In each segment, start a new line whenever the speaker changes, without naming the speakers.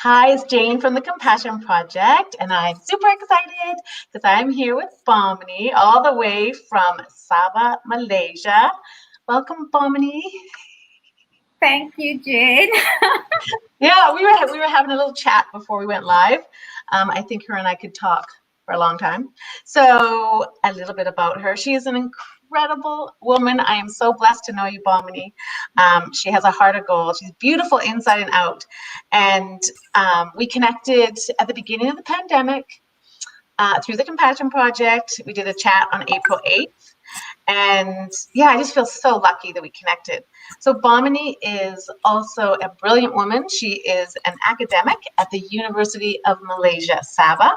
Hi, it's Jane from the Compassion Project, and I'm super excited because I'm here with Bamini, all the way from Sabah, Malaysia. Welcome, Bamini.
Thank you, Jane.
Yeah, we were having a little chat before we went live. I think her and I could talk for a long time. So a little bit about her. She is an incredible woman. I am so blessed to know you, Bamini. She has a heart of gold. She's beautiful inside and out. And we connected at the beginning of the pandemic through the Compassion Project. We did a chat on April 8th. And yeah, I just feel so lucky that we connected. So Bamini is also a brilliant woman. She is an academic at the University of Malaysia, Sabah,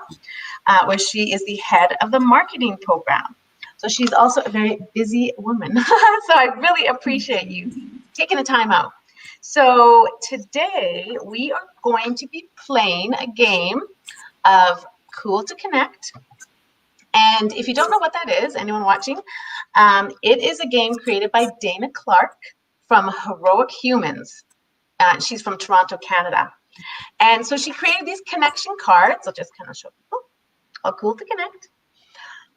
where she is the head of the marketing program. So she's also a very busy woman. So I really appreciate you taking the time out. So today we are going to be playing a game of Cool to Connect. And if you don't know what that is, anyone watching, it is a game created by Dana Clark from Heroic Humans. She's from Toronto, Canada. And so she created these connection cards. I'll just kind of show people. All Cool to Connect.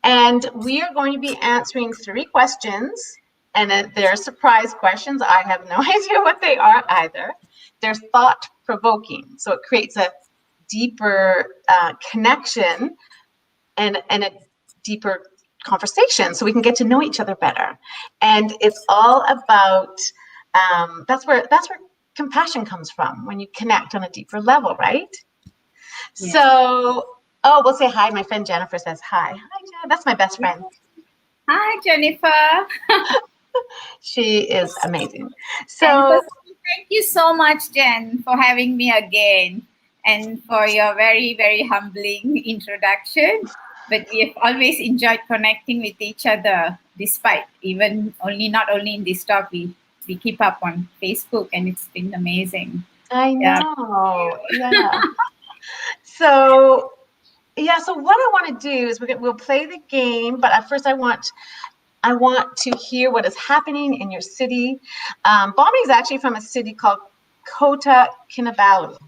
And we are going to be answering 3 questions. And they're surprise questions. I have no idea what they are either. They're thought-provoking. So it creates a deeper connection and a deeper conversation so we can get to know each other better. And it's all about that's where compassion comes from, when you connect on a deeper level, right? Yeah. So we'll say hi. My friend Jennifer says hi. Hi, Jen. That's my best friend.
Hi, Jennifer.
She is amazing. So
thank you so much, Jen, for having me again and for your very, very humbling introduction. But we have always enjoyed connecting with each other, despite not only in this talk, we keep up on Facebook, and it's been amazing.
I know. Yeah. So what I want to do is we'll play the game, but at first I want to hear what is happening in your city. Bamini is actually from a city called Kota Kinabalu.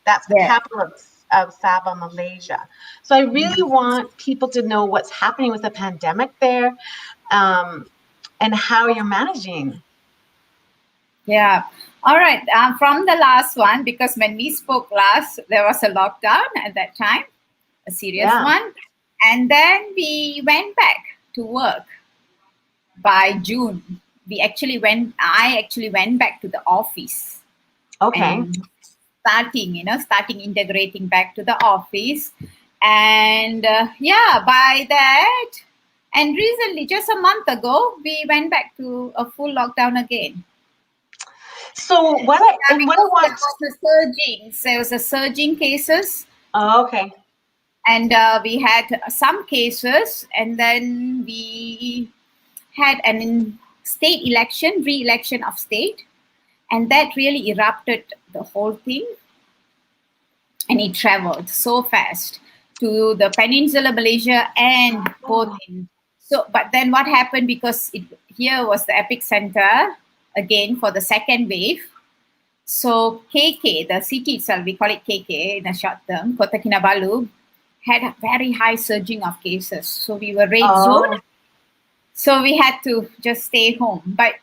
That's the capital of Sabah, Malaysia. So I really want people to know what's happening with the pandemic there, and how you're managing.
Yeah. All right. From the last one, because when we spoke last, there was a lockdown at that time, a serious one. And then we went back to work by June. I actually went back to the office.
Okay.
Starting integrating back to the office. And by that, and recently, just a month ago, we went back to a full lockdown again.
So
there was a surging cases.
Oh, okay.
And we had some cases, and then we had an state election, re-election of state, and that really erupted the whole thing. And it traveled so fast to the Peninsula Malaysia and both in. So, but then what happened, because here was the epicenter again for the second wave. So KK, the city itself, we call it KK in a short term, Kota Kinabalu, had a very high surging of cases. So we were red zone. So we had to just stay home. But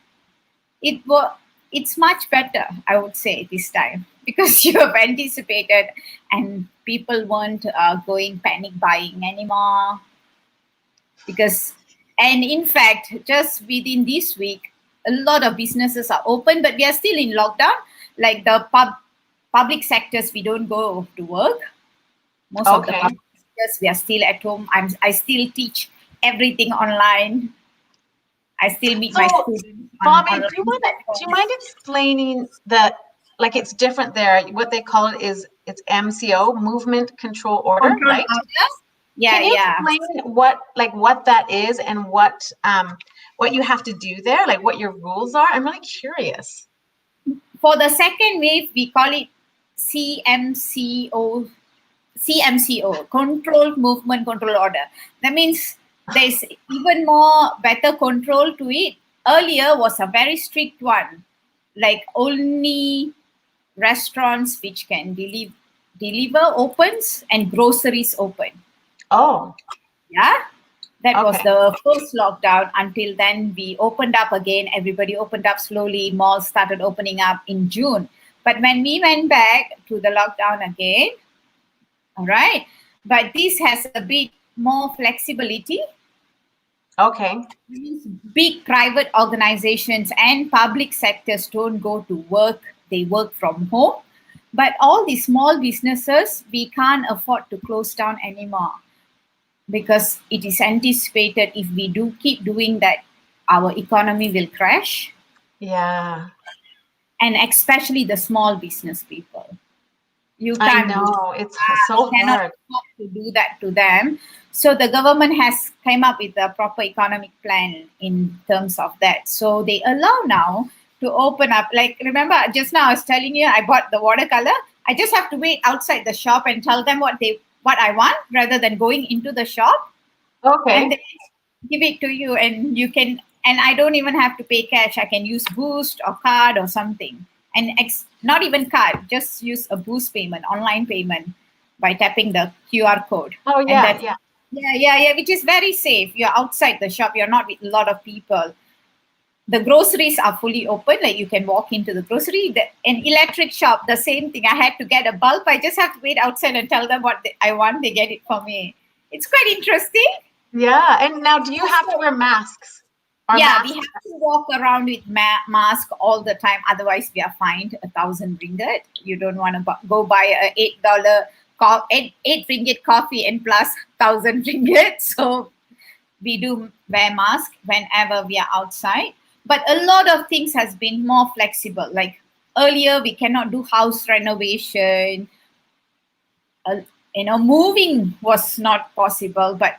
it's much better, I would say, this time, because you have anticipated and people weren't going panic buying anymore. And in fact, just within this week, a lot of businesses are open, but we are still in lockdown. Like the public sectors, we don't go to work. Most of the public sectors, we are still at home. I still teach everything online. I still meet my students.
Bobby, do you mind explaining that? Like, it's different there. What they call it's MCO, Movement Control Order, right?
Yeah,
Can you explain what that is and what you have to do there, like what your rules are? I'm really curious.
For the second wave, we call it CMCO, Controlled Movement Control Order. That means there's even more better control to it. Earlier was a very strict one, like only restaurants which can deliver opens and groceries open.
Oh,
Yeah, that was
okay.
the first lockdown. Until then, we opened up again. Everybody opened up slowly. Malls started opening up in June. But when we went back to the lockdown again, all right, but this has a bit more flexibility.
Okay.
Means big private organizations and public sectors don't go to work, they work from home. But all the small businesses, we can't afford to close down anymore, because it is anticipated if we do keep doing that, our economy will crash,
Yeah.
and especially the small business people. You
I
can't do
know. It's
we
so
cannot
hard.
afford to do that to them. So the government has came up with a proper economic plan in terms of that. So they allow now to open up. Like, remember just now I was telling you I bought the watercolor. I just have to wait outside the shop and tell them what I want, rather than going into the shop, and
Okay.
they give it to you, and you can, and I don't even have to pay cash. I can use Boost or card or something, and not even card, just use a Boost payment, online payment, by tapping the QR code.
Oh,
And
yeah,
that's,
yeah.
yeah, which is very safe. You're outside the shop, you're not with a lot of people. The groceries are fully open, like you can walk into the grocery. An electric shop, the same thing. I had to get a bulb. I just have to wait outside and tell them what I want. They get it for me. It's quite interesting.
Yeah. And now, do you have to wear masks? Are
Yeah, we
masks?
have to walk around with mask all the time. Otherwise, we are fined 1,000 ringgit. You don't want to go buy a $8 eight ringgit coffee and plus 1,000 ringgit. So we do wear mask whenever we are outside. But a lot of things has been more flexible. Like earlier, we cannot do house renovation. uh, Moving was not possible, but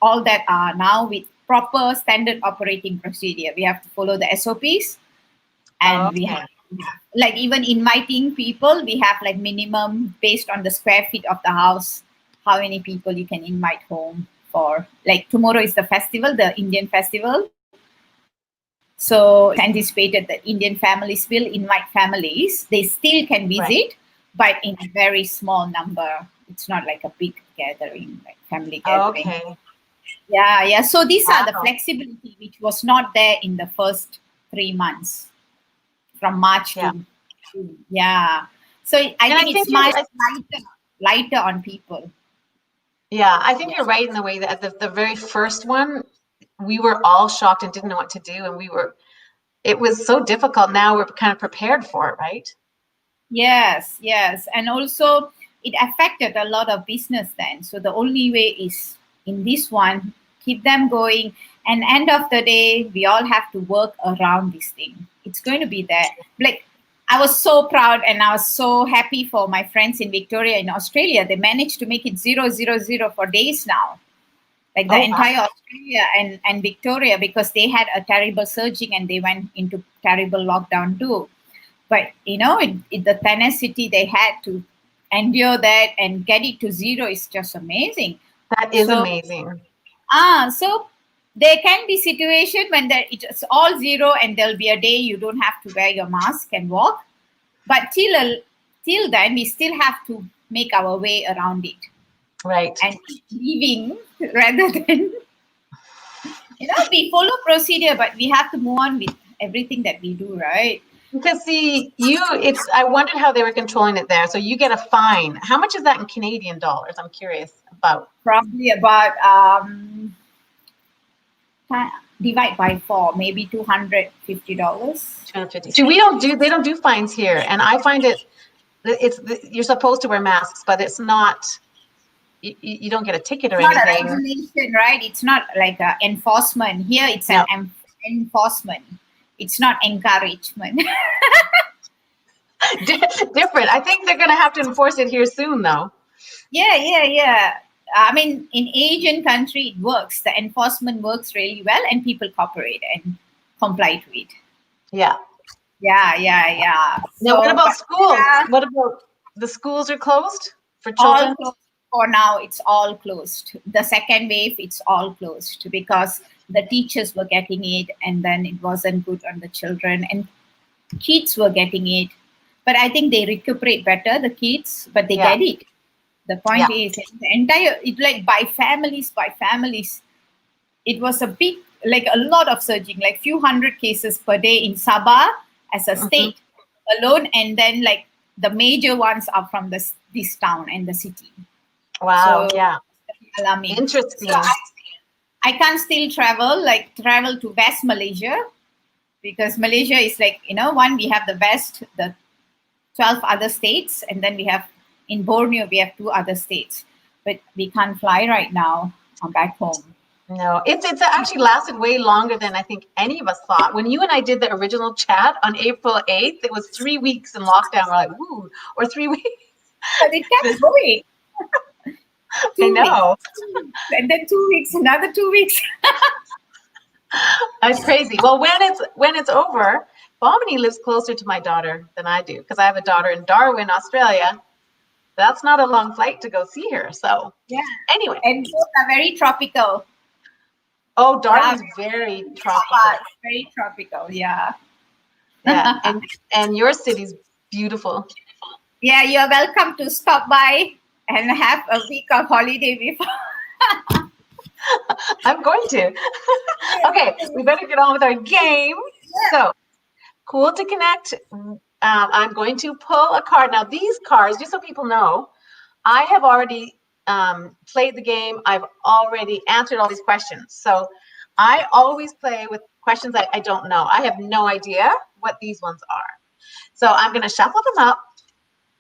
all that are now with proper standard operating procedure. We have to follow the SOPs, and we
Okay.
have, like, even inviting people, we have like minimum based on the square feet of the house, how many people you can invite home for. Like tomorrow is the festival, the Indian festival. So it's anticipated that Indian families will invite families. They still can
Right.
visit, but in a very small number. It's not like a big gathering, like family gathering.
Okay.
Yeah. So these are the
Wow.
flexibility which was not there in the first 3 months, from March
Yeah.
to June. Yeah. So I
And I
think
think
it's much lighter on people.
yeah, I think
Yeah.
you're right in the way that the very first one, we were all shocked and didn't know what to do. And it was so difficult. Now we're kind of prepared for it, right?
Yes. And also it affected a lot of business then. So the only way is in this one, keep them going. And end of the day, we all have to work around this thing. It's going to be there. Like, I was so proud and I was so happy for my friends in Victoria, in Australia. They managed to make it 000 for days now. Like the
Oh, wow.
entire Australia and Victoria, because they had a terrible surging and they went into terrible lockdown too. But the tenacity they had to endure that and get it to zero is just amazing.
That is
So
amazing.
so there can be situation when it's all zero and there'll be a day you don't have to wear your mask and walk. But till then, we still have to make our way around it
Right.
and keep living rather than we follow procedure, but we have to move on with everything that we do, right?
Because see, I wondered how they were controlling it there. So you get a fine. How much is that in Canadian dollars? I'm curious about.
Probably about divide by 4, maybe $250.
250. See, they don't do fines here. And I find you're supposed to wear masks, but it's not, you don't get a ticket or
It's not a
anything.
regulation, right? It's not like enforcement. Here it's
No.
an enforcement. It's not encouragement.
Different. I think they're going to have to enforce it here soon, though.
Yeah. I mean, in Asian country, it works. The enforcement works really well, and people cooperate and comply to it.
Yeah.
Yeah.
Now, what about schools?
Yeah,
What about the schools are closed for
all
children?
closed for now. It's all closed. The second wave, it's all closed because the teachers were getting it, and then it wasn't good on the children, and kids were getting it. But I think they recuperate better, the kids, but they
Yeah.
get it. The point is, the entire, it like by families, it was a big, like a lot of surging, like few hundred cases per day in Sabah as a state alone. And then like the major ones are from this town and the city.
Wow.
So
Yeah.
alarming.
Interesting.
So I can't still travel to West Malaysia, because Malaysia is like, one, we have the West, the 12 other states, and then we have in Borneo, we have 2 other states, but we can't fly right now. I'm back home.
No, it's actually lasted way longer than I think any of us thought. When you and I did the original chat on April 8th, it was 3 weeks in lockdown. We're like, woo, or 3 weeks.
But it kept going.
I know.
And then 2 weeks, another 2 weeks.
That's crazy. Well, when it's over, Bamini lives closer to my daughter than I do, because I have a daughter in Darwin, Australia. That's not a long flight to go see her. So
yeah.
Anyway.
And both are very tropical.
Oh, Darwin's very tropical.
Very tropical, yeah.
Yeah, and your city's beautiful.
Yeah, you're welcome to stop by and have a week of holiday before.
I'm going to. Okay, we better get on with our game. Yeah. So, cool to connect. I'm going to pull a card. Now, these cards, just so people know, I have already played the game. I've already answered all these questions. So I always play with questions I don't know. I have no idea what these ones are. So I'm going to shuffle them up.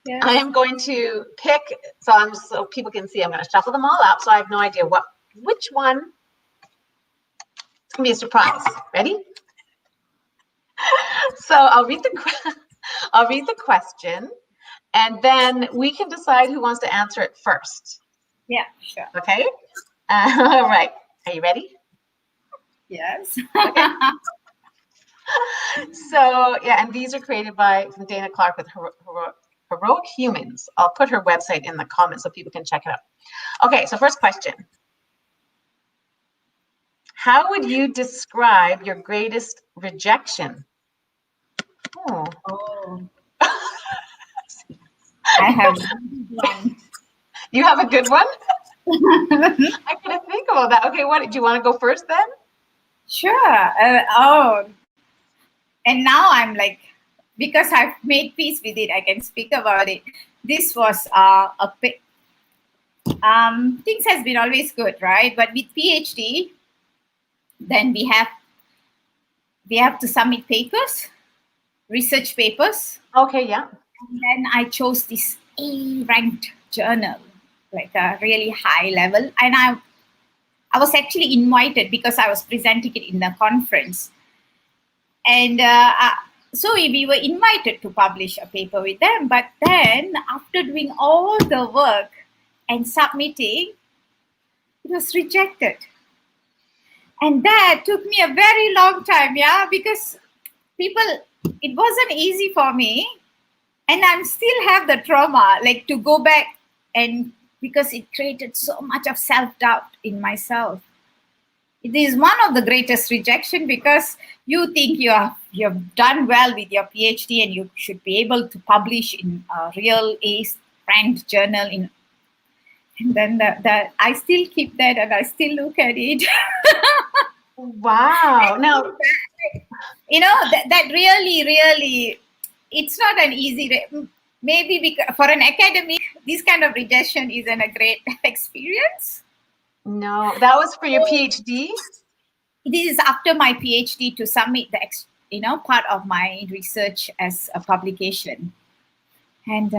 Yeah. I am going to pick, so people can see, I'm going to shuffle them all up. So I have no idea which one. It's going to be a surprise. Ready? So I'll read the question, and then we can decide who wants to answer it first.
Yeah, sure.
Okay. All right. Are you ready?
Yes.
Okay. So yeah, and these are created by Dana Clark with Heroic Humans. I'll put her website in the comments so people can check it out. Okay, so first question. How would you describe your greatest rejection?
Oh. I have one.
You have a good one? I couldn't think about that. Okay, what do you want to go first then?
Sure. And now I'm like, because I've made peace with it, I can speak about it. This was things has been always good, right? But with PhD, then we have to submit papers, research papers.
Okay, yeah.
And then I chose this A-ranked journal, like a really high level. And I was actually invited because I was presenting it in a conference. And so we were invited to publish a paper with them. But then after doing all the work and submitting, it was rejected. And that took me a very long time, because it wasn't easy for me. And I still have the trauma, like to go back, and because it created so much of self-doubt in myself. It is one of the greatest rejection, because you think you've done well with your PhD and you should be able to publish in a real A-ranked journal. And then I still keep that and I still look at it.
Wow. Now,
that really, it's not an easy, maybe because for an academic, this kind of rejection isn't a great experience.
No, that was for your PhD?
This is after my PhD to submit the, part of my research as a publication. And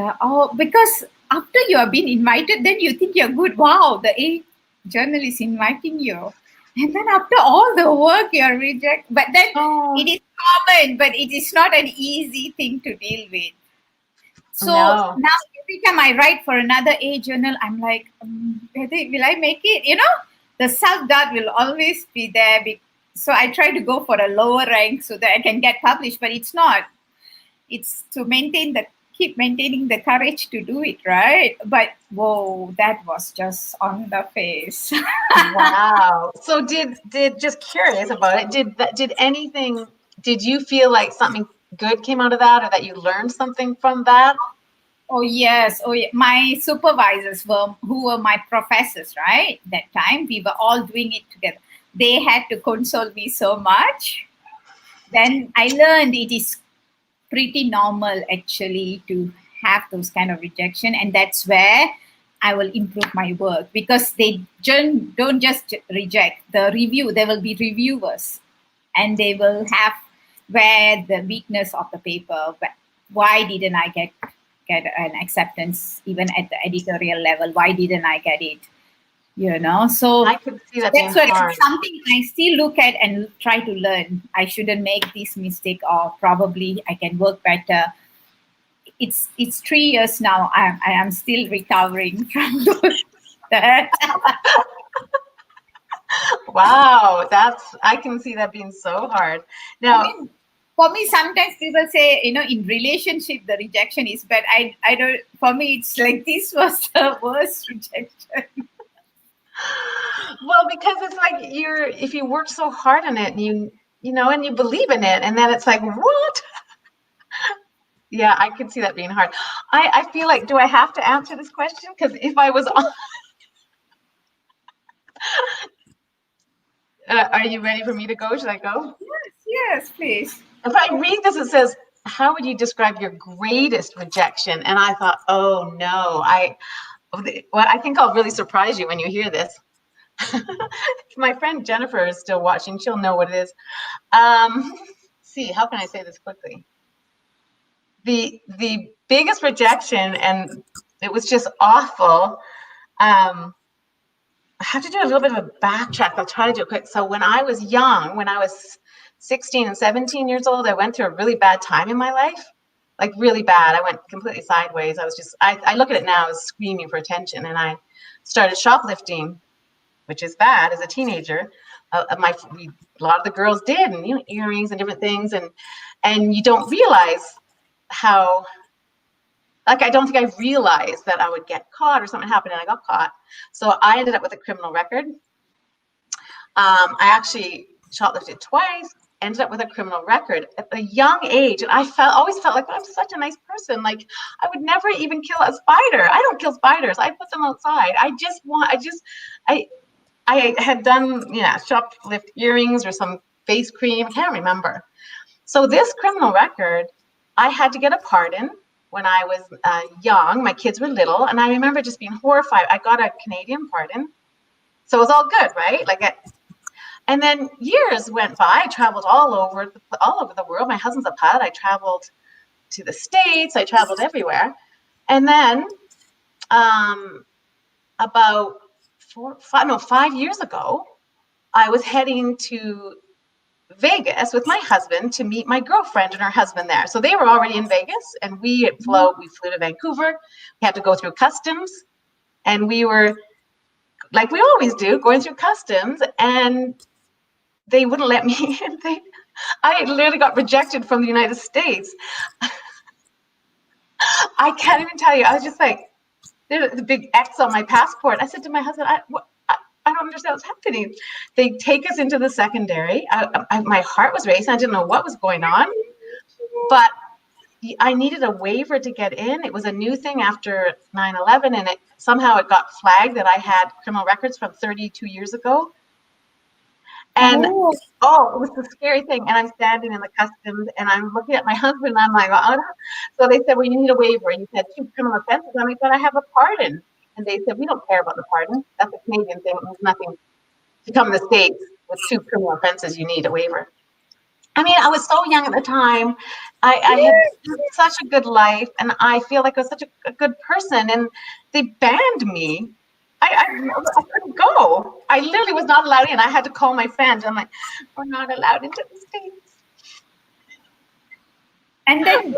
because after you have been invited, then you think you're good. Wow, the A journal is inviting you. And then after all the work, you're rejected. But then it is common, but it is not an easy thing to deal with. So now every time I write for another A journal, I'm like, will I make it? The self-doubt will always be there. So I try to go for a lower rank so that I can get published, but it's not. It's to keep maintaining the courage to do it, right? But whoa, that was just on the face.
Wow. So just curious about it, did you feel like something good came out of that, or that you learned something from that?
Oh yes, oh yeah. My supervisors who were my professors, right? That time we were all doing it together. They had to console me so much. Then I learned it is pretty normal actually to have those kind of rejection, and that's where I will improve my work, because they don't just reject the review. There will be reviewers, and they will have where the weakness of the paper. Why didn't I get an acceptance even at the editorial level? Why didn't I get it? So
I could see that being
that's what
hard.
it's something I still look at and try to learn. I shouldn't make this mistake, or probably I can work better. It's 3 years now. I am still recovering from that.
Wow, I can see that being so hard. Now,
I mean, for me, sometimes people say, in relationship, the rejection is bad. I don't, for me, it's like this was the worst rejection.
well, because it's like if you work so hard on it and and you believe in it, and then it's like, what? Yeah, I could see that being hard. I feel like, do I have to answer this question? Because if I was on, are you ready for me to go? Should I go?
Yes, please.
If I read this, it says, how would you describe your greatest rejection? And I thought, oh no, I think I'll really surprise you when you hear this. My friend Jennifer is still watching. She'll know what it is. See, how can I say this quickly? The biggest rejection, and it was just awful. I have to do a little bit of a backtrack. I'll try to do it quick. So when I was young, when I was 16 and 17 years old, I went through a really bad time in my life, like really bad. I went completely sideways. I look at it now as screaming for attention, and I started shoplifting, which is bad as a teenager. A lot of the girls did, and earrings and different things, and you don't realize how, like, I don't think I realized that I would get caught or something happened and I got caught. So I ended up with a criminal record. I actually shoplifted twice, ended up with a criminal record at a young age. And I always felt like, I'm such a nice person. Like, I would never even kill a spider. I don't kill spiders. I put them outside. I had done, shoplift earrings or some face cream. I can't remember. So this criminal record, I had to get a pardon when I was young. My kids were little, and I remember just being horrified. I got a Canadian pardon, so it was all good, right? And then years went by. I traveled all over the world. My husband's a pilot. I traveled to the States. I traveled everywhere. And then about 5 years ago, I was heading to Vegas with my husband to meet my girlfriend and her husband there. So they were already in Vegas, and we flew to Vancouver. We had to go through customs, and we were, like we always do, going through customs, and they wouldn't let me in. I literally got rejected from the United States. I can't even tell you. I was just like, there's the big X on my passport. I said to my husband, I don't understand what's happening. They take us into the secondary. My heart was racing. I didn't know what was going on, but I needed a waiver to get in. It was a new thing after 9/11, and somehow it got flagged that I had criminal records from 32 years ago. And it was the scary thing. And I'm standing in the customs, and I'm looking at my husband, and I'm like, oh. So they said, well, you need a waiver. And you said 2 criminal offenses. I'm like, but I have a pardon. And they said, we don't care about the pardon. That's a Canadian thing. It means nothing. To come to the States with 2 criminal offenses, you need a waiver. I mean, I was so young at the time. I had such a good life, and I feel like I was such a good person, and they banned me. I couldn't go. I literally was not allowed in. I had to call my friends. I'm like, we're not allowed into the States.
And then,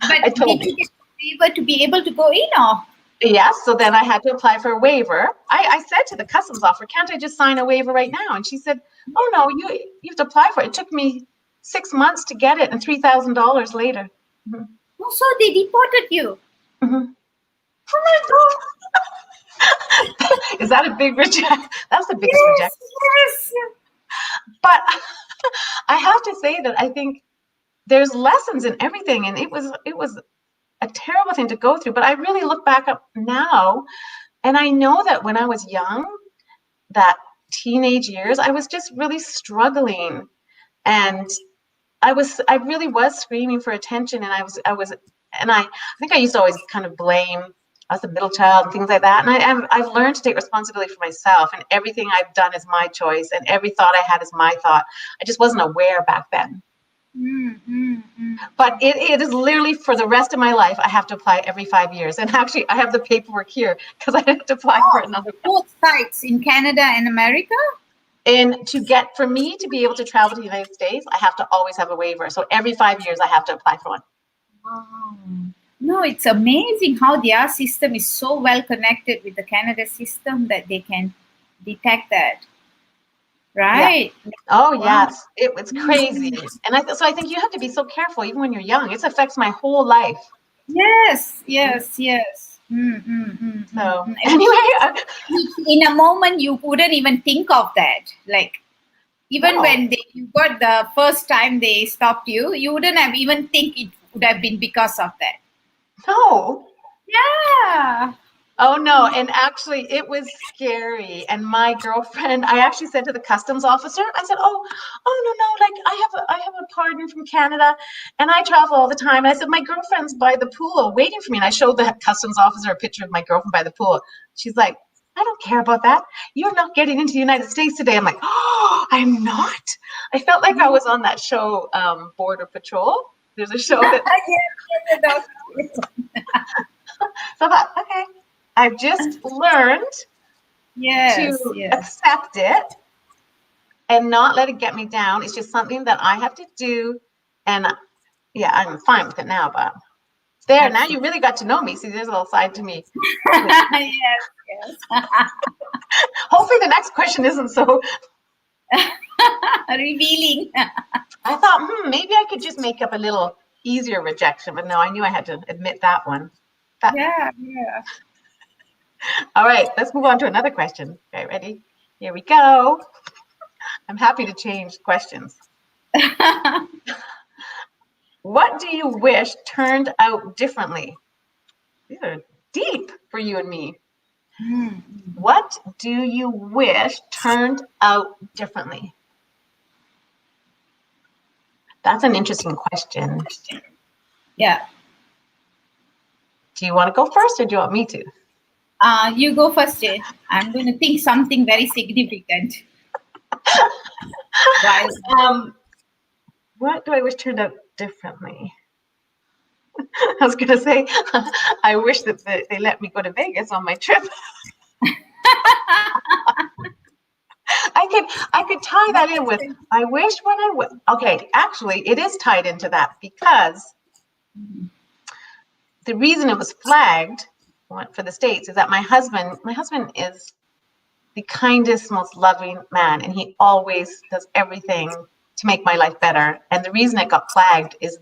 but did you get a waiver to be able to go in, or?
Yes, so then I had to apply for a waiver. I said to the customs officer, can't I just sign a waiver right now? And she said, oh no, you have to apply for it. It took me 6 months to get it, and $3,000 later.
Mm-hmm. Oh, so they deported you?
Mm-hmm. Oh my God. Is that a big rejection? That's the biggest rejection.
Yes.
But I have to say that I think there's lessons in everything, and it was a terrible thing to go through. But I really look back up now, and I know that when I was young, that teenage years, I was just really struggling, and I really was screaming for attention, and I think I used to always kind of blame. I was the middle child and things like that, and I've learned to take responsibility for myself, and everything I've done is my choice, and every thought I had is my thought. I just wasn't aware back then. But it is literally for the rest of my life. I have to apply every 5 years, and actually, I have the paperwork here because I have to apply for another.
Both sides in Canada and America.
And for me to be able to travel to the United States, I have to always have a waiver. So every 5 years, I have to apply for one.
Wow. No, it's amazing how their system is so well connected with the Canada system that they can detect that. Right?
Yeah. Oh, wow. Yes. It's crazy. And so I think you have to be so careful, even when you're young. It affects my whole life.
Yes.
So anyway,
in a moment, you wouldn't even think of that. Like, even when you got the first time they stopped you, you wouldn't have even think it would have been because of that.
No.
Yeah.
Oh no, and actually it was scary. And my girlfriend, I actually said to the customs officer, I said, oh no, like I have a pardon from Canada and I travel all the time. And I said, my girlfriend's by the pool waiting for me. And I showed the customs officer a picture of my girlfriend by the pool. She's like, I don't care about that. You're not getting into the United States today. I'm like, oh, I'm not. I felt like I was on that show, Border Patrol. There's a show that. So I thought, okay. I've just learned to accept it and not let it get me down. It's just something that I have to do. And yeah, I'm fine with it now, but there, now you really got to know me. See, there's a little side to me.
Yes.
Hopefully the next question isn't so
revealing.
I thought, maybe I could just make up a little easier rejection, but no, I knew I had to admit that one.
Yeah.
All right, let's move on to another question. Okay, ready? Here we go. I'm happy to change questions. What do you wish turned out differently? These are deep for you and me. What do you wish turned out differently? That's an interesting question.
Yeah.
Do you want to go first or do you want me to?
You go first, Jay. I'm going to think something very significant.
What do I wish turned out differently? I was going to say, I wish that they let me go to Vegas on my trip. I could tie that in with, I wish when I would. Okay, actually, it is tied into that because the reason it was flagged for the States is that my husband is the kindest, most loving man, and he always does everything to make my life better. And the reason it got flagged is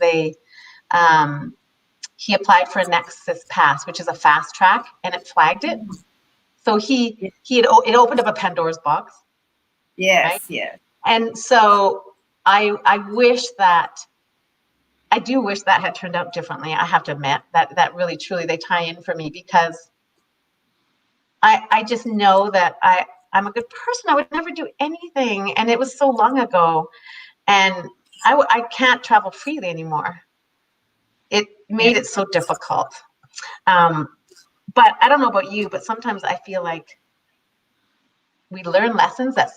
he applied for a Nexus Pass, which is a fast track, and it flagged it. So it opened up a Pandora's box.
Yes,
right?
yes.
And so I do wish that had turned out differently. I have to admit that really truly they tie in for me because I just know that I'm a good person. I would never do anything, and it was so long ago, and I can't travel freely anymore. It made it so difficult. But I don't know about you, but sometimes I feel like we learn lessons that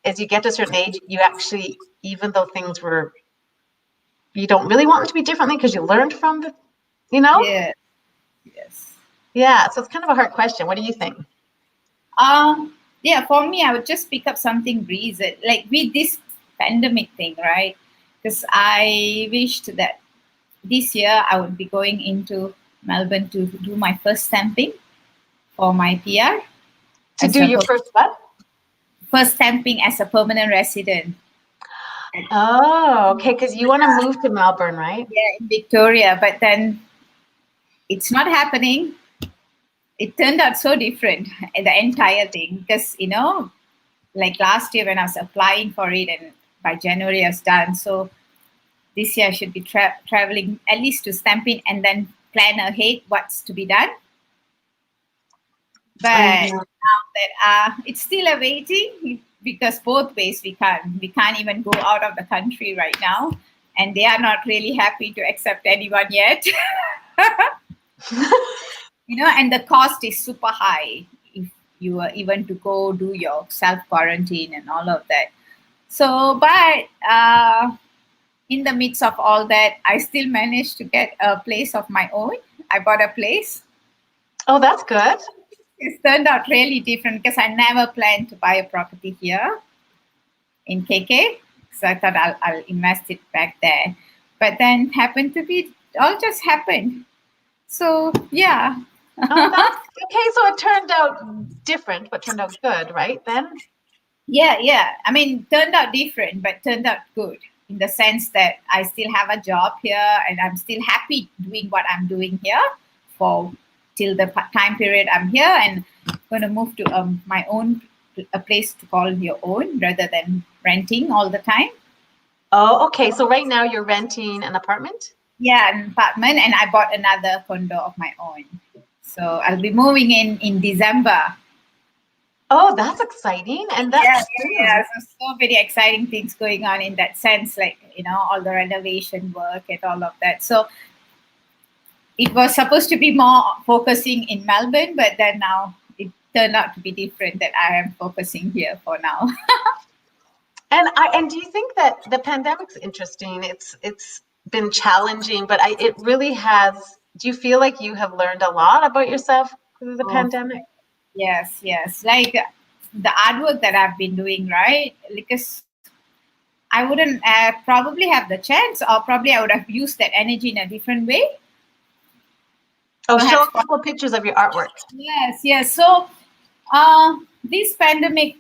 as you get to a certain age, you actually, even though things were, you don't really want them to be differently because you learned from the,
Yeah. Yes.
Yeah, so it's kind of a hard question. What do you think?
Yeah, for me, I would just pick up something recent, like with this pandemic thing, right? Because I wished that this year I would be going into Melbourne to do my first stamping for my PR.
To do your first what?
First stamping as a permanent resident.
Oh, okay, because you want to move to Melbourne, right?
Yeah, in Victoria, but then it's not happening. It turned out so different, the entire thing, because, like last year when I was applying for it and by January I was done. So this year I should be traveling at least to Stampede and then plan ahead what's to be done. But now that it's still awaiting, because both ways we can't even go out of the country right now, and they are not really happy to accept anyone yet. And the cost is super high if you were even to go do your self quarantine and all of that. So, but in the midst of all that, I still managed to get a place of my own. I bought a place.
Oh, that's good.
It's turned out really different because I never planned to buy a property here in KK. So I thought I'll invest it back there. But then happened to be, all just happened. So, yeah.
Okay, so it turned out different, but turned out good, right, then?
Yeah. I mean, turned out different, but turned out good in the sense that I still have a job here and I'm still happy doing what I'm doing here for till the time period I'm here, and going to move to my own, a place to call your own rather than renting all the time.
Oh, okay. So right now you're renting an apartment?
Yeah, an apartment, and I bought another condo of my own. So I'll be moving in December.
Oh, that's exciting. And that's
So many exciting things going on in that sense, like, all the renovation work and all of that. So it was supposed to be more focusing in Melbourne, but then now it turned out to be different, that I am focusing here for now.
And do you think that the pandemic's interesting? It's been challenging, but it really has. Do you feel like you have learned a lot about yourself through the pandemic?
Yes. Like the artwork that I've been doing, right? Because I wouldn't probably have the chance, or probably I would have used that energy in a different way.
Oh, show a couple of pictures of your artwork.
Yes. So this pandemic,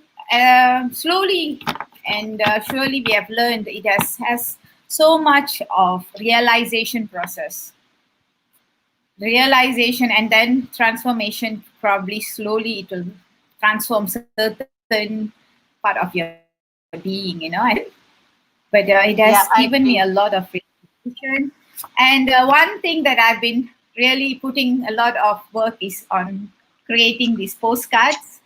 slowly and surely we have learned it has so much of realization process. Realization and then transformation. Probably slowly it will transform certain part of your being, But it has given me a lot of realization. And one thing that I've been really putting a lot of work is on creating these postcards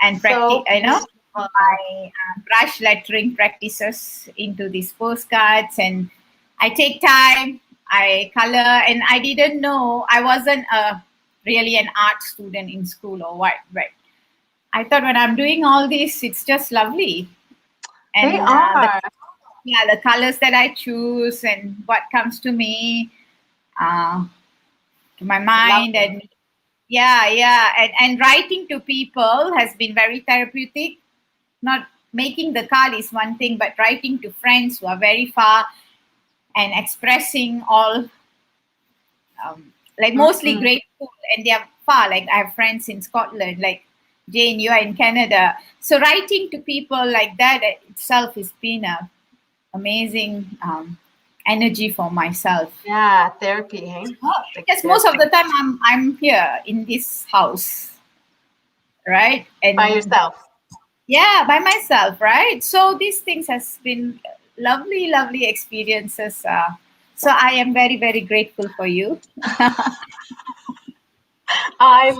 and practice, my brush lettering practices into these postcards. And I take time, I color, and I didn't know, I wasn't really an art student in school or what, right? I thought when I'm doing all this, it's just lovely. And
they are.
the colors that I choose and what comes to me, to my mind, and and writing to people has been very therapeutic. Not making the card is one thing, but writing to friends who are very far and expressing all, like mostly grateful, and they are far. Like I have friends in Scotland, like Jane, you are in Canada. So writing to people like that itself has been a amazing energy for myself.
Yeah, therapy, hey?
Because most of the time I'm here in this house, right? And
by yourself.
Yeah, by myself, right? So these things has been lovely experiences. So I am very, very grateful for you.
I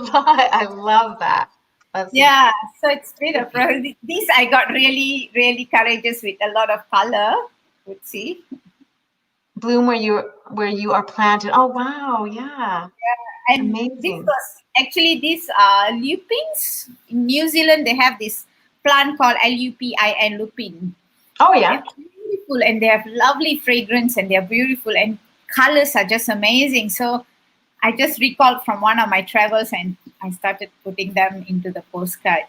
love that.
So it's been a process. This I got really, really courageous with a lot of color. Would see.
Bloom where you are planted. Oh wow, yeah.
And
amazing.
This was actually these lupins. In New Zealand, they have this plant called lupin, lupin.
Oh yeah.
They're beautiful, and they have lovely fragrance, and they're beautiful, and colors are just amazing. So I just recalled from one of my travels, and I started putting them into the postcard.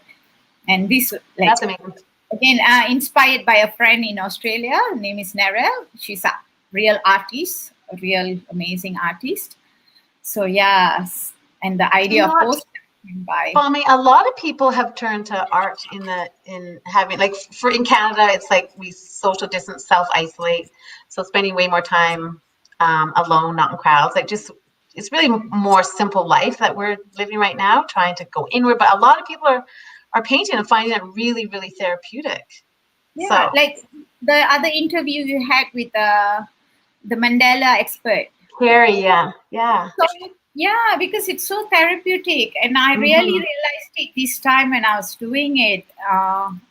And this,
that's amazing.
Again, inspired by a friend in Australia. Her name is Narelle. She's a real artist, a real amazing artist. So yes, and the idea of postcard came by.
Well, I mean, a lot of people have turned to art in having, like, in Canada, it's like we social distance, self-isolate, so spending way more time alone, not in crowds. Like, just it's really more simple life that we're living right now, trying to go inward. But a lot of people are painting and finding it really, really therapeutic.
Yeah, so, like the other interview you had with the Mandela expert.
Carrie, yeah.
So, yeah, because it's so therapeutic, and I really realized it this time when I was doing it.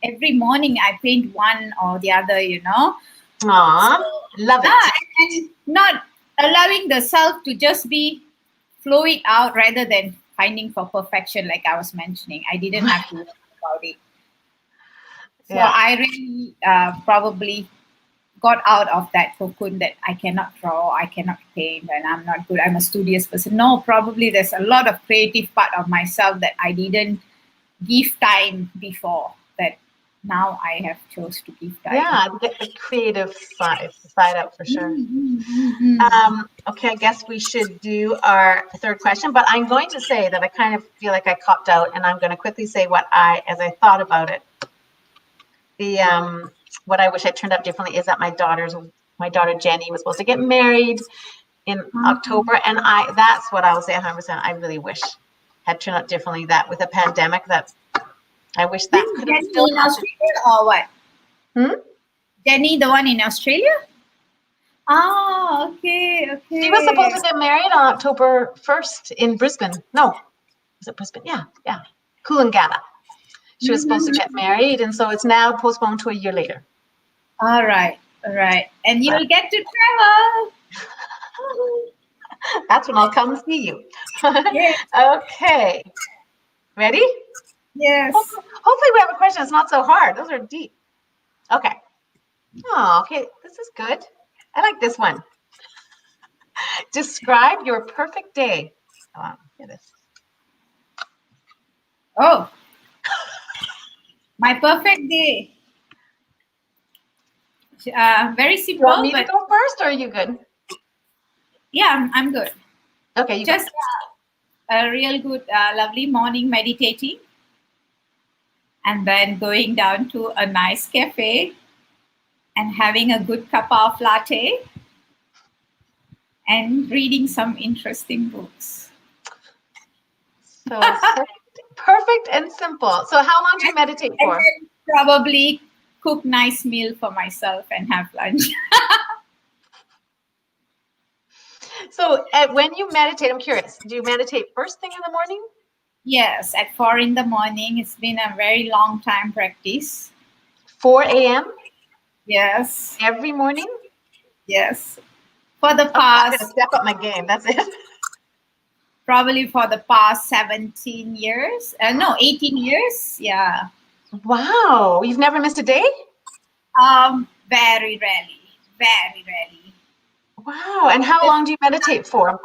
Every morning I paint one or the other,
Aw, love
Yeah,
it.
and not allowing the self to just be flow it out rather than finding for perfection, like I was mentioning. I didn't have to worry about it. So
Yeah.
I really probably got out of that cocoon that I cannot draw, I cannot paint, and I'm not good. I'm a studious person. No, probably there's a lot of creative part of myself that I didn't give time before, that now I have chose to give time.
Yeah, get the creative side out for sure. Okay, I guess we should do our third question, but I'm going to say that I kind of feel like I copped out, and I'm going to quickly say as I thought about it. What I wish I turned out differently is that my daughter Jenny was supposed to get married in October, and that's what I will say 100%. I really wish had turned out differently. That with a pandemic, that I wish that could have still
in Australia or what? Jenny, the one in Australia? Oh, okay.
She was supposed to get married on October 1st in Brisbane. No, was it Brisbane? Yeah. Coolangatta. She was supposed to get married, and so it's now postponed to a year later.
All right. And you'll get to travel.
That's when I'll come see you.
Yes.
Okay. Ready?
Yes.
Hopefully we have a question that's not so hard. Those are deep. Okay. Oh, okay. This is good. I like this one. Describe your perfect day. Oh, hear this.
Oh. My perfect day. Very simple.
You want me to go first, or are you good?
Yeah, I'm good.
Okay.
Just a real good, lovely morning meditating, and then going down to a nice cafe and having a good cup of latte and reading some interesting books.
So perfect and simple. So how long do you meditate for?
And then probably cook nice meal for myself and have lunch.
So when you meditate, I'm curious, do you meditate first thing in the morning?
Yes, at 4 in the morning. It's been a very long time practice.
4 a.m.?
Yes.
Every morning?
Yes. For the
I'm
past,
gonna step up my game. That's it.
probably for the past 17 years. No, 18 years. Yeah.
Wow. You've never missed a day?
Very rarely. Very rarely.
Wow. And how long do you meditate for?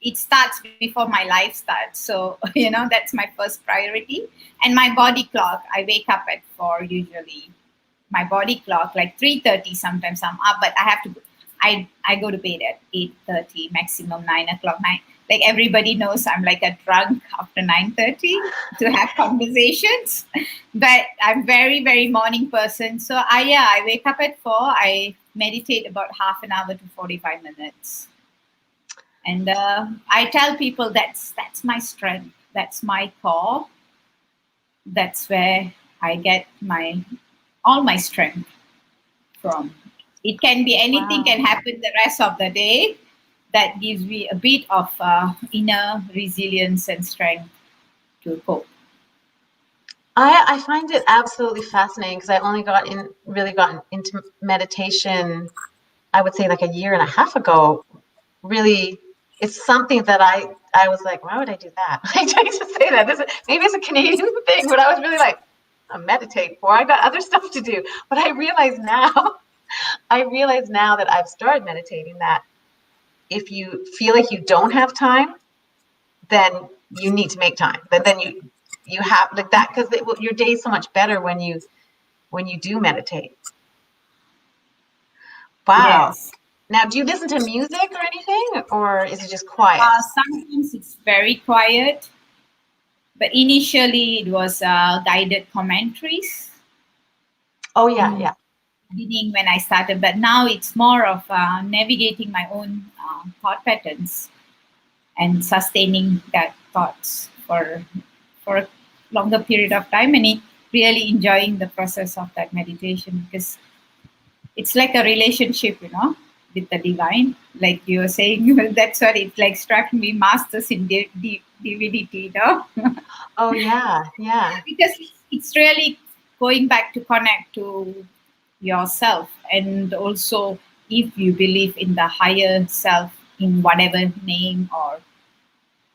It starts before my life starts. So, that's my first priority. And my body clock, I wake up at 4 usually. My body clock, like 3:30, sometimes I'm up, but I have to, I go to bed at 8:30, maximum 9 o'clock. Like everybody knows I'm like a drunk after 9:30 to have conversations. But I'm very, very morning person. So I wake up at 4. I meditate about half an hour to 45 minutes. And I tell people that's my strength. That's my core. That's where I get all my strength from. It can be anything, can happen the rest of the day. That gives me a bit of inner resilience and strength to cope.
I find it absolutely fascinating because I only really gotten into meditation, I would say like a year and a half ago. Really, it's something that I was like, why would I do that? I used to say that. Maybe it's a Canadian thing, but I was really like, I meditate for. I got other stuff to do. But I realize now that I've started meditating that if you feel like you don't have time, then you need to make time. But then you have like that because your day is so much better when you do meditate. Wow.
Yes.
Now, do you listen to music or anything, or is it just quiet?
Sometimes it's very quiet, but initially it was guided commentaries.
Oh yeah.
Beginning when I started, but now it's more of navigating my own thought patterns and sustaining that thoughts for a longer period of time, and really enjoying the process of that meditation because it's like a relationship, with the divine, like you were saying. That's what it like struck me, masters in divinity,
Oh yeah, yeah.
because it's really going back to connect to yourself, and also if you believe in the higher self, in whatever name or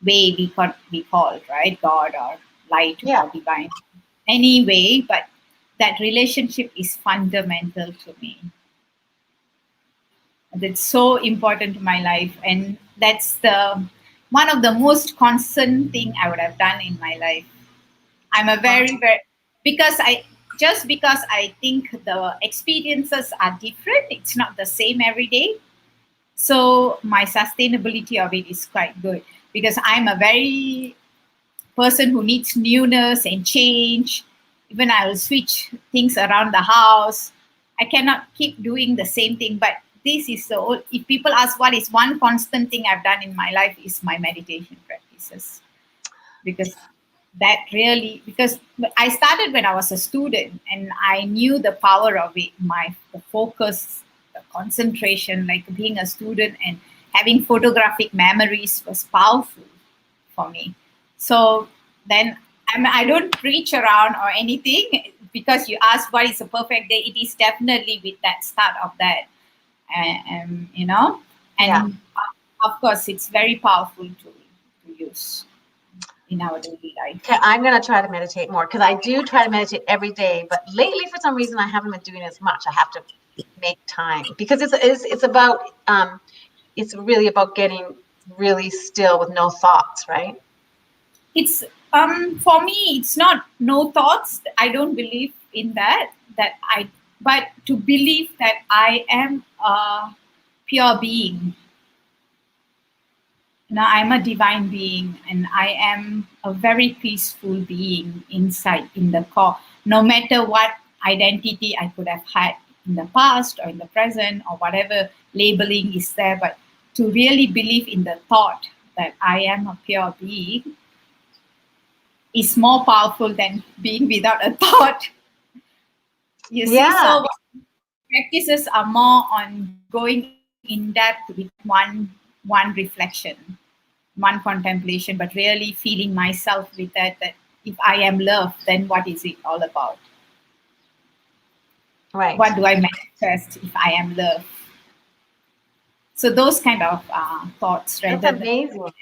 way we call, right, God or light
Yeah.
or divine, anyway, but that relationship is fundamental to me. That's so important to my life, and that's the one of the most constant thing I would have done in my life. I'm a
Wow.
very because I think the experiences are different. It's not the same every day. So my sustainability of it is quite good, because I'm a very person who needs newness and change. Even I will switch things around the house. I cannot keep doing the same thing. But this is the if people ask what is one constant thing I've done in my life, is my meditation practices. Because that really, because I started when I was a student, and I knew the power of it, the focus, the concentration, like being a student and having photographic memories was powerful for me. So then I don't preach around or anything, because you asked what is a perfect day. It is definitely with that start of that, and
Yeah.
of course it's very powerful to use in our daily life.
Okay, I'm gonna try to meditate more, because I do try to meditate every day, but lately for some reason I haven't been doing as much. I have to make time, because it's about it's really about getting really still with no thoughts, right?
It's for me, it's not no thoughts. I don't believe in that, but to believe that I am a pure being. Now I'm a divine being, and I am a very peaceful being inside, in the core. No matter what identity I could have had in the past or in the present, or whatever labeling is there, but to really believe in the thought that I am a pure being is more powerful than being without a thought. You see,
Yeah.
so practices are more on going in depth with one reflection, one contemplation, but really feeling myself with that if I am love, then what is it all about?
Right.
What do I manifest if I am love? So those kind of thoughts,
That's
rather than,
amazing.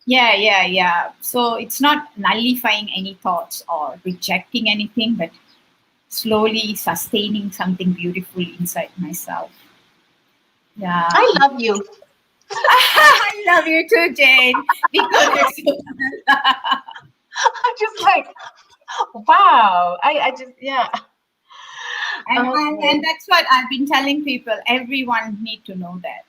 yeah. So it's not nullifying any thoughts or rejecting anything, but slowly sustaining something beautiful inside myself. Yeah.
I love you.
I love you too, Jane. We connect so well.
I'm just like, wow. I just, yeah.
And
Okay.
that's what I've been telling people. Everyone need to know that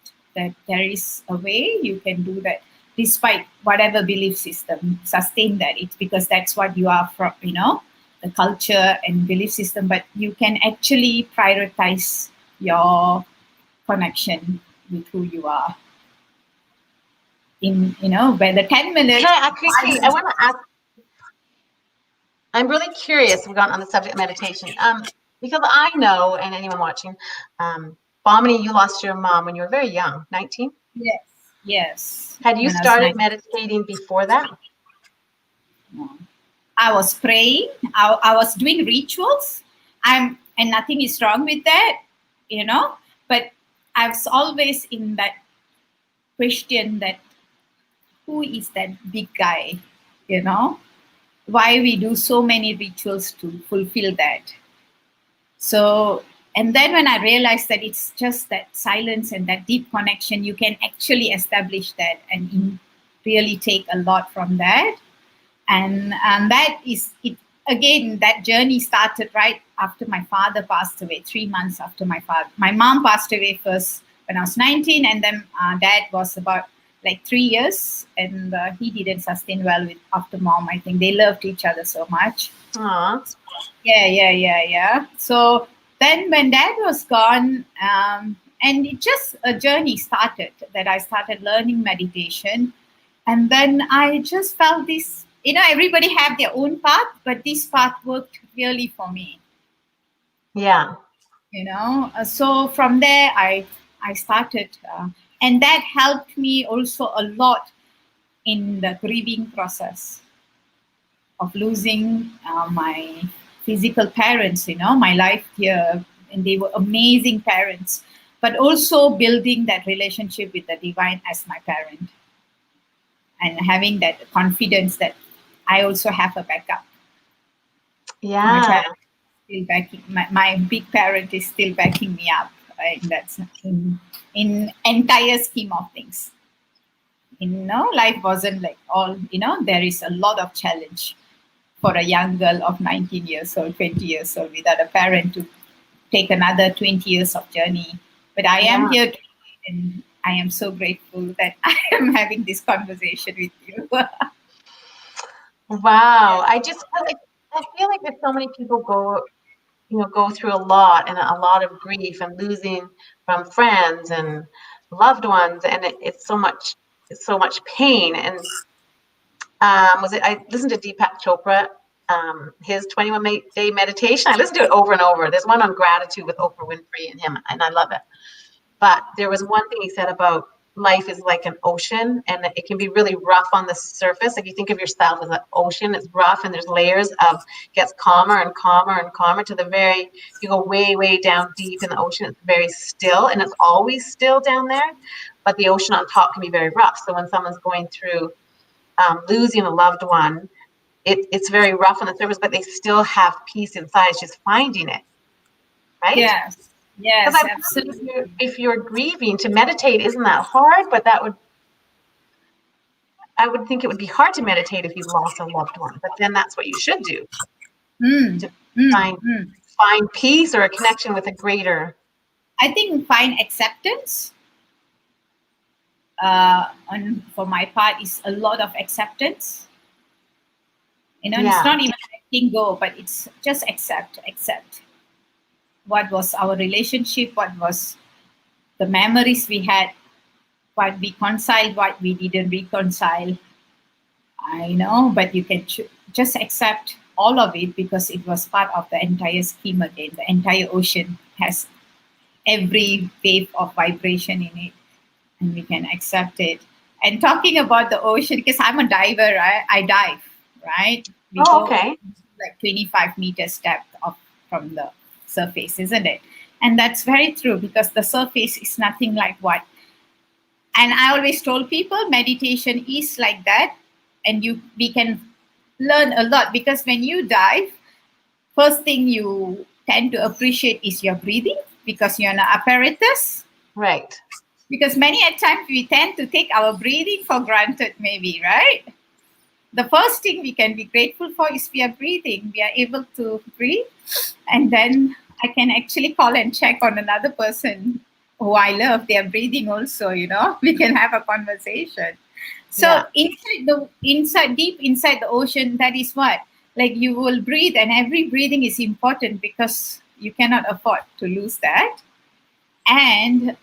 there is a way you can do that, despite whatever belief system. Sustain that. It's because that's what you are from, the culture and belief system. But you can actually prioritize your connection with who you are. In where the 10 minutes.
Can I quickly, I want to ask, I'm really curious, we've gotten on the subject of meditation. Because I know, and anyone watching, Bamini, you lost your mom when you were very young, 19.
Yes.
Had you
When I was
started
19.
meditating before that?
I was praying. I was doing rituals. And nothing is wrong with that, But I was always in that question that who is that big guy, Why we do so many rituals to fulfill that? So, and then when I realized that it's just that silence and that deep connection, you can actually establish that and really take a lot from that. And that is it. Again, that journey started right after my father passed away. 3 months after my mom passed away first when I was 19, and then dad was about like 3 years, and he didn't sustain well with after mom. I think they loved each other so much.
Aw.
Yeah. So then when dad was gone, and it just a journey started, that I started learning meditation. And then I just felt this, everybody have their own path, but this path worked really for me.
Yeah.
So from there, I I started, and that helped me also a lot in the grieving process of losing my physical parents, my life here, and they were amazing parents, but also building that relationship with the divine as my parent and having that confidence that I also have a backup. My
Yeah.
parents still backing, my big parent is still backing me up. Right? That's in entire scheme of things. Life wasn't like all, there is a lot of challenge for a young girl of 19 years old, 20 years old without a parent to take another 20 years of journey. But I am
Yeah.
here today, and I am so grateful that I am having this conversation with you.
Wow. I feel like there's so many people go through a lot and a lot of grief and losing from friends and loved ones, and it's so much pain. And I listened to Deepak Chopra, his 21-day meditation. I listened to it over and over. There's one on gratitude with Oprah Winfrey and him, and I love it. But there was one thing he said about life is like an ocean, and it can be really rough on the surface. Like you think of yourself as an ocean, it's rough, and there's layers of gets calmer and calmer and calmer to you go way, way down deep in the ocean. It's very still, and it's always still down there. But the ocean on top can be very rough. So when someone's going through losing a loved one, it's very rough on the surface, but they still have peace inside. It's just finding it, right?
Yes, yes,
Because
absolutely.
if you're grieving, to meditate isn't that hard, but I would think it would be hard to meditate if you've lost a loved one. But then that's what you should do,
Mm,
to
mm,
find
mm.
find peace or a connection with a greater.
I think find acceptance. For my part, is a lot of acceptance. And it's
Yeah,
not even letting go, but it's just accept what was our relationship, what was the memories we had, what we reconciled, what we didn't reconcile. I know, but you can just accept all of it because it was part of the entire scheme again. The entire ocean has every wave of vibration in it, and we can accept it. And talking about the ocean, because I'm a diver, right? I dive, right? We
oh,
go
okay.
like 25 meters depth from the surface, isn't it? And that's very true because the surface is nothing like what. And I always told people meditation is like that, and we can learn a lot because when you dive, first thing you tend to appreciate is your breathing because you're an apparatus.
Right.
Because many a times we tend to take our breathing for granted, maybe, right? The first thing we can be grateful for is we are breathing. We are able to breathe. And then I can actually call and check on another person who I love. They are breathing also, we can have a conversation. So
Yeah.
deep inside the ocean, that is what? Like you will breathe, and every breathing is important because you cannot afford to lose that. And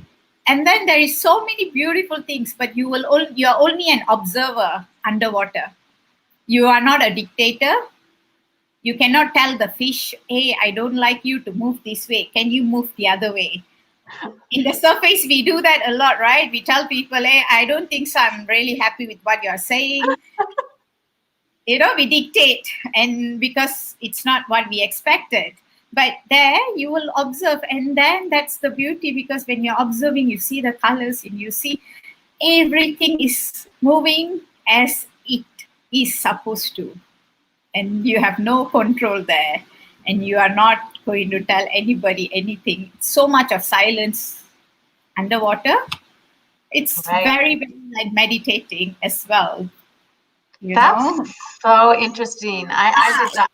then there is so many beautiful things, but you are only an observer underwater. You are not a dictator. You cannot tell the fish, hey, I don't like you to move this way, can you move the other way? In the surface we do that a lot, right? We tell people, hey, I don't think so, I'm really happy with what you're saying. We dictate, and because it's not what we expected. But there you will observe, and then that's the beauty, because when you're observing, you see the colors and you see everything is moving as it is supposed to, and you have no control there, and you are not going to tell anybody anything. So much of silence underwater. It's
Right.
very, very like meditating as well.
That's so interesting. I
Ah,
did that.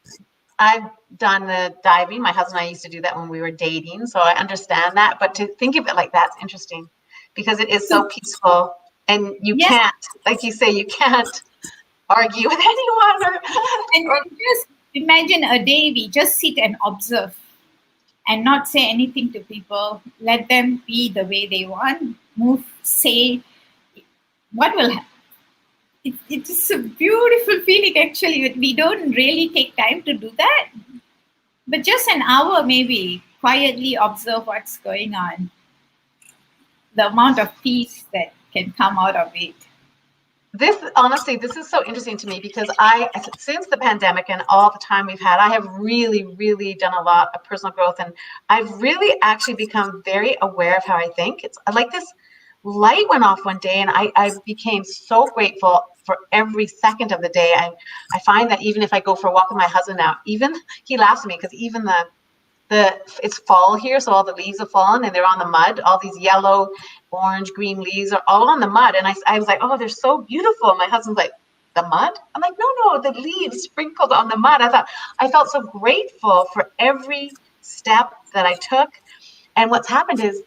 I've done the diving. My husband and I used to do that when we were dating, so I understand that. But to think of it like that's interesting because it is so
so
peaceful, and you
yeah,
can't, like you say, you can't argue with anyone
and
or
just imagine a day we just sit and observe and not say anything to people. Let them be the way they want. Move, say what will happen. It is a beautiful feeling actually. We don't really take time to do that, but just an hour maybe quietly observe what's going on. the amount of peace that can come out of it.
This is so interesting to me because since the pandemic and all the time we've had, I have really, really done a lot of personal growth, and I've really actually become very aware of how I think. It's like this light went off one day, and I became so grateful for every second of the day. I find that even if I go for a walk with my husband now, even he laughs at me because even it's fall here, so all the leaves have fallen and they're on the mud. All these yellow, orange, green leaves are all on the mud. And I was like, oh, they're so beautiful. My husband's like, the mud? I'm like, no, the leaves sprinkled on the mud. I felt so grateful for every step that I took. And what's happened is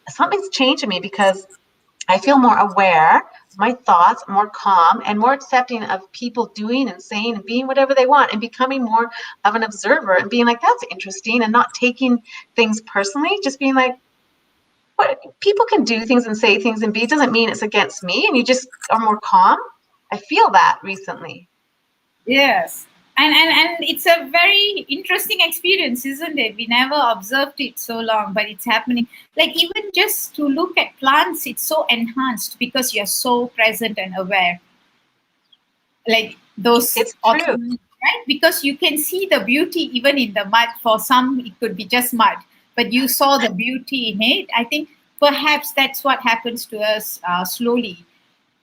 something's changed in me because I feel more aware, my thoughts, more calm, and more accepting of people doing and saying and being whatever they want, and becoming more of an observer and being like, that's interesting, and not taking things personally, just being like, what, people can do things and say things and be, it doesn't mean it's against me, and you just are more calm. I feel that recently.
Yes. And it's a very interesting experience, isn't it? We never observed it so long, but it's happening. Like even just to look at plants, it's so enhanced because you're so present and aware. Like those
It's true.
right? Because you can see the beauty even in the mud. For some, it could be just mud, but you saw the beauty in it. I think perhaps that's what happens to us slowly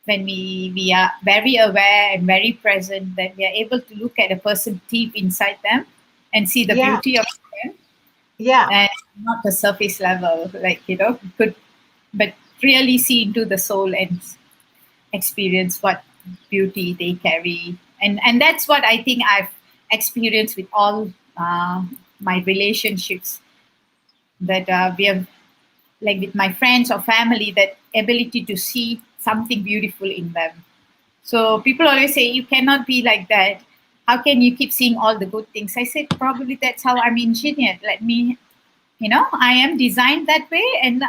when we are very aware and very present, that we are able to look at a person deep inside them and see the beauty of them.
Yeah.
And not the surface level, like, but really see into the soul and experience what beauty they carry. And that's what I think I've experienced with all my relationships, that we have, like with my friends or family, that ability to see something beautiful in them. So people always say, you cannot be like that. How can you keep seeing all the good things? I said, probably that's how I'm engineered. Let me, I am designed that way, and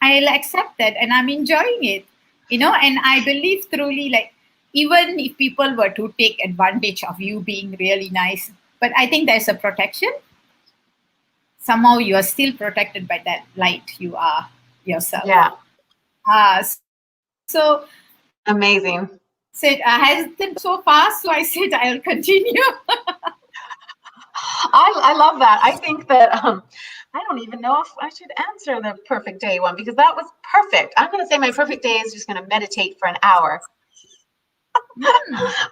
I'll accept that, and I'm enjoying it, and I believe truly, like, even if people were to take advantage of you being really nice, but I think there's a protection. Somehow you are still protected by that light you are yourself.
Yeah.
So
amazing.
Said, has it so fast? So I said, I'll continue.
I love that. I think that I don't even know if I should answer the perfect day one, because that was perfect. I'm going to say my perfect day is just going to meditate for an hour.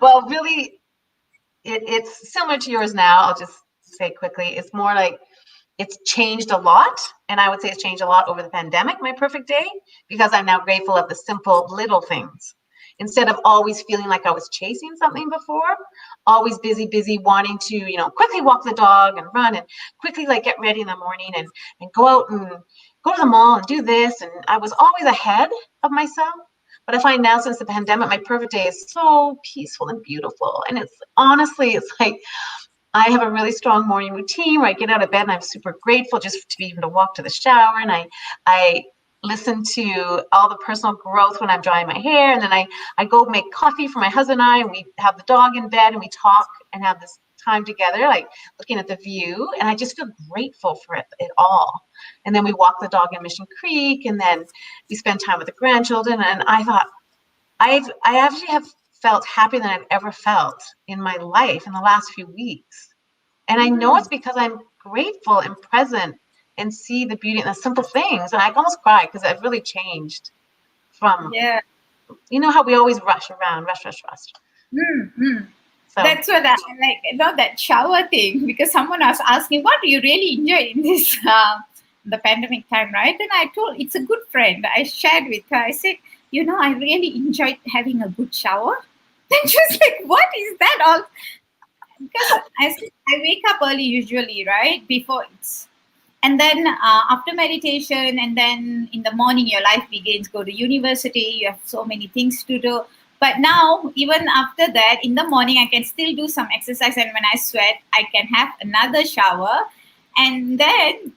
Well, really, it's similar to yours now. I'll just say quickly, it's more like it's changed a lot. And I would say it's changed a lot over the pandemic, my perfect day, because I'm now grateful of the simple little things. Instead of always feeling like I was chasing something before, always busy, wanting to, quickly walk the dog and run and quickly like get ready in the morning and go out and go to the mall and do this. And I was always ahead of myself. But I find now, since the pandemic, my perfect day is so peaceful and beautiful. And it's honestly, it's like I have a really strong morning routine where I get out of bed and I'm super grateful just to be able to walk to the shower. And I listen to all the personal growth when I'm drying my hair. And then I go make coffee for my husband and I, and we have the dog in bed and we talk and have this time together, like looking at the view. And I just feel grateful for it all. And then we walk the dog in Mission Creek, and then we spend time with the grandchildren. And I thought, I actually have felt happier than I've ever felt in my life in the last few weeks. And I know it's because I'm grateful and present and see the beauty in the simple things. And I almost cry because I've really changed from, how we always rush around, rush.
Mm-hmm. So that's what I like, that shower thing, because someone was asking, what do you really enjoy in this, the pandemic time, right? And I told, it's a good friend. I shared with her. I said, I really enjoyed having a good shower. Then she was like, what is that all? Because I wake up early usually, right? Before it's, and then after meditation, and then in the morning, your life begins, go to university, you have so many things to do. But now, even after that, in the morning, I can still do some exercise. And when I sweat, I can have another shower. And then,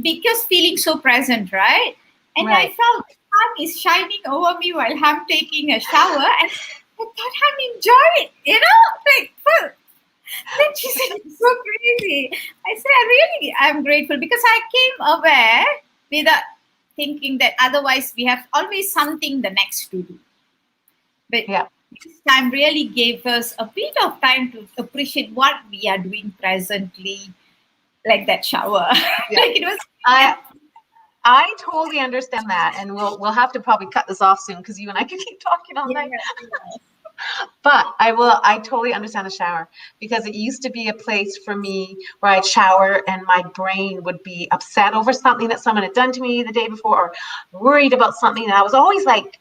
because feeling so present, right? And I felt the sun is shining over me while I'm taking a shower. And I thought I'm enjoying it, like, then she said, it's so crazy. I said, I'm grateful because I came aware without thinking that otherwise we have always something the next to do. But
Yeah.
this time really gave us a bit of time to appreciate what we are doing presently, like that shower.
Yeah.
Like it was.
I totally understand that, and we'll have to probably cut this off soon because you and I can keep talking all night. But I totally understand the shower, because it used to be a place for me where I'd shower and my brain would be upset over something that someone had done to me the day before, or worried about something. And I was always like,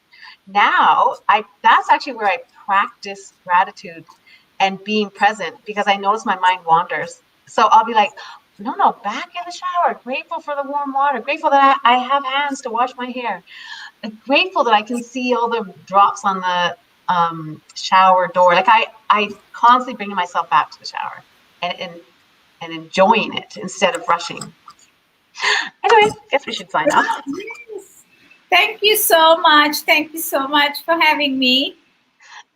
that's actually where I practice gratitude and being present, because I notice my mind wanders. So I'll be like, no, back in the shower, grateful for the warm water, grateful that I have hands to wash my hair, grateful that I can see all the drops on the shower door. Like I constantly bringing myself back to the shower and enjoying it instead of rushing. Anyway, guess we should sign off.
Yes. Thank you so much. Thank you so much for having me.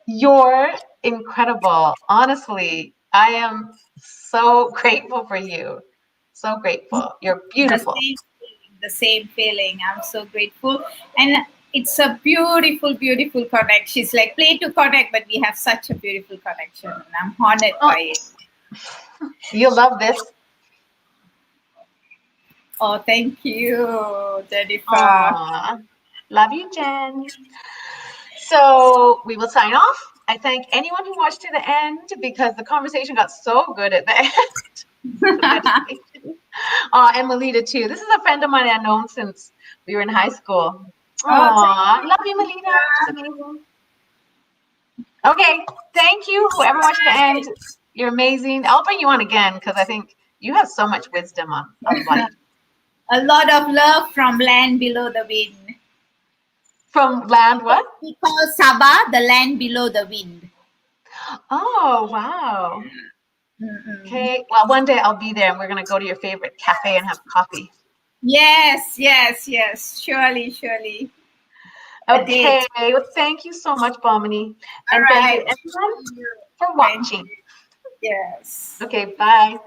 You're incredible. Honestly, I am so grateful for you. So grateful. You're beautiful.
The same feeling. I'm so grateful. And it's a beautiful, beautiful connection. It's like play to connect, but we have such a beautiful connection. And I'm honored by it.
You'll love this.
Oh, thank you, Jennifer.
Aww. Love you, Jen. So we will sign off. I thank anyone who watched to the end, because the conversation got so good at the end. And Melita too. This is a friend of mine I've known since we were in high school. Aww, love you, Melita. She's amazing. Okay, thank you, whoever watched to the end. You're amazing. I'll bring you on again, because I think you have so much wisdom of life.
A lot of love from land below the wind.
From land what?
We call Sabah the land below the wind.
Oh, wow. Okay, well, one day I'll be there and we're going to go to your favorite cafe and have coffee.
Yes. Surely.
Okay, well, thank you so much, Bamini. And thank you, everyone, for watching.
Yes.
Okay, bye.